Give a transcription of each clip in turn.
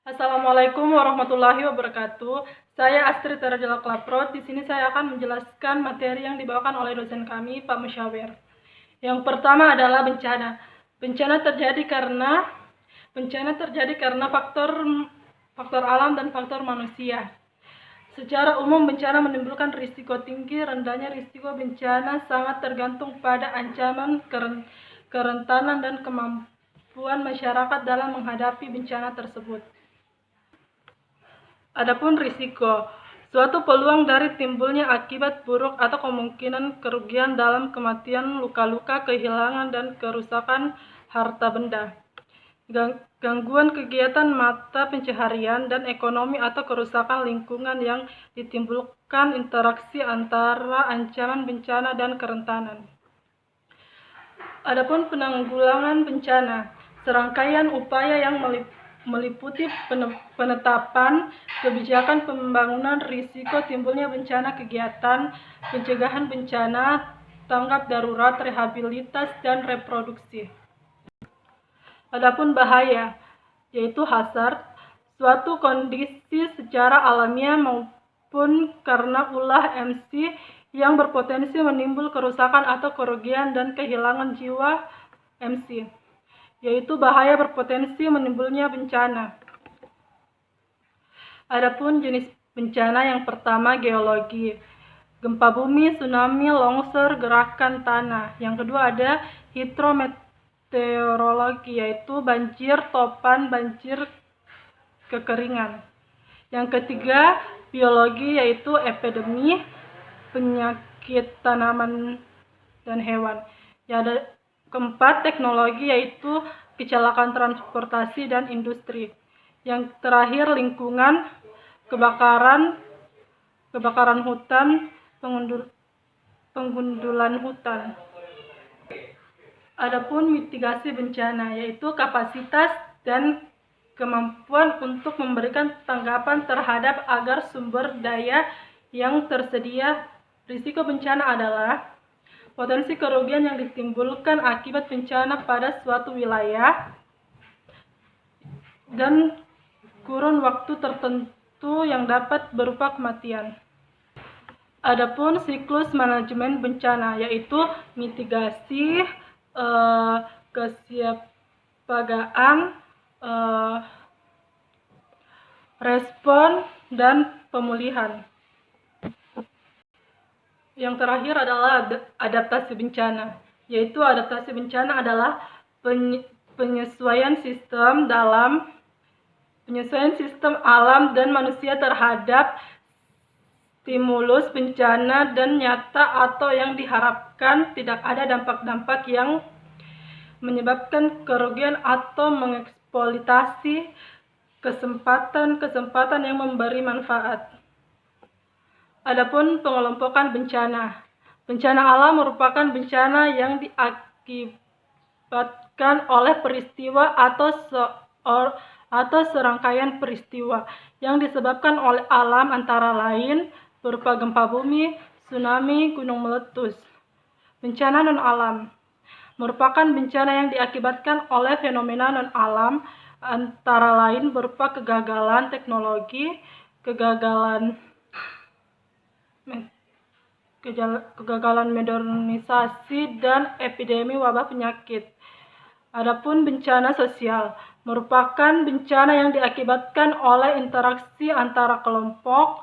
Assalamualaikum warahmatullahi wabarakatuh. Saya Astrid Tarajala Klaprot. Di sini saya akan menjelaskan materi yang dibawakan oleh dosen kami, Pak Musyawir. Yang pertama adalah bencana. Bencana terjadi karena faktor alam dan faktor manusia. Secara umum, bencana menimbulkan risiko tinggi. Rendahnya risiko bencana sangat tergantung pada ancaman, kerentanan, dan kemampuan masyarakat dalam menghadapi bencana tersebut. Adapun risiko, suatu peluang dari timbulnya akibat buruk atau kemungkinan kerugian dalam kematian, luka-luka, kehilangan, dan kerusakan harta benda. Gangguan kegiatan mata pencaharian dan ekonomi atau kerusakan lingkungan yang ditimbulkan interaksi antara ancaman bencana dan kerentanan. Adapun penanggulangan bencana, serangkaian upaya yang meliputi penetapan kebijakan pembangunan risiko timbulnya bencana, kegiatan pencegahan bencana, tanggap darurat, rehabilitas, dan reproduksi. Adapun bahaya, yaitu hazard, suatu kondisi secara alamiah maupun karena ulah MC yang berpotensi menimbul kerusakan atau kerugian dan kehilangan jiwa MC, yaitu bahaya berpotensi menimbulnya bencana. Adapun jenis bencana, yang pertama geologi, gempa bumi, tsunami, longsor, gerakan tanah. Yang kedua ada hidrometeorologi, yaitu banjir topan, banjir kekeringan. Yang ketiga biologi, yaitu epidemi, penyakit tanaman dan hewan. Yang ada keempat teknologi, yaitu kecelakaan transportasi dan industri. Yang terakhir lingkungan, kebakaran hutan, penggundulan hutan. Adapun mitigasi bencana, yaitu kapasitas dan kemampuan untuk memberikan tanggapan terhadap agar sumber daya yang tersedia. Risiko bencana adalah potensi kerugian yang ditimbulkan akibat bencana pada suatu wilayah dan kurun waktu tertentu yang dapat berupa kematian. Adapun siklus manajemen bencana, yaitu mitigasi, kesiapsiagaan, respon, dan pemulihan. Yang terakhir adalah adaptasi bencana, yaitu adaptasi bencana adalah penyesuaian sistem alam dan manusia terhadap stimulus bencana dan nyata atau yang diharapkan tidak ada dampak-dampak yang menyebabkan kerugian atau mengeksploitasi kesempatan yang memberi manfaat. Adapun pengelompokan bencana. Bencana alam merupakan bencana yang diakibatkan oleh peristiwa atau serangkaian peristiwa yang disebabkan oleh alam, antara lain berupa gempa bumi, tsunami, gunung meletus. Bencana non-alam merupakan bencana yang diakibatkan oleh fenomena non-alam, antara lain berupa kegagalan teknologi, kegagalan modernisasi, dan epidemi wabah penyakit. Adapun bencana sosial merupakan bencana yang diakibatkan oleh interaksi antara kelompok,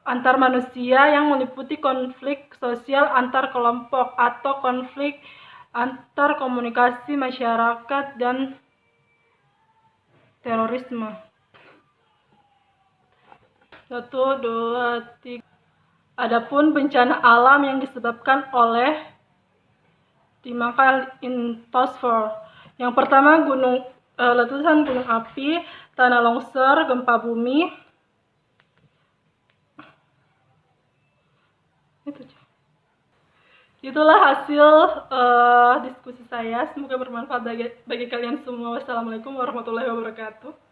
antar manusia yang meliputi konflik sosial antar kelompok atau konflik antar komunikasi masyarakat dan terorisme. 1, 2, 3. Adapun bencana alam yang disebabkan oleh chemical intrusion. Yang pertama letusan gunung api, tanah longsor, gempa bumi. Itulah hasil diskusi saya. Semoga bermanfaat bagi kalian semua. Wassalamualaikum warahmatullahi wabarakatuh.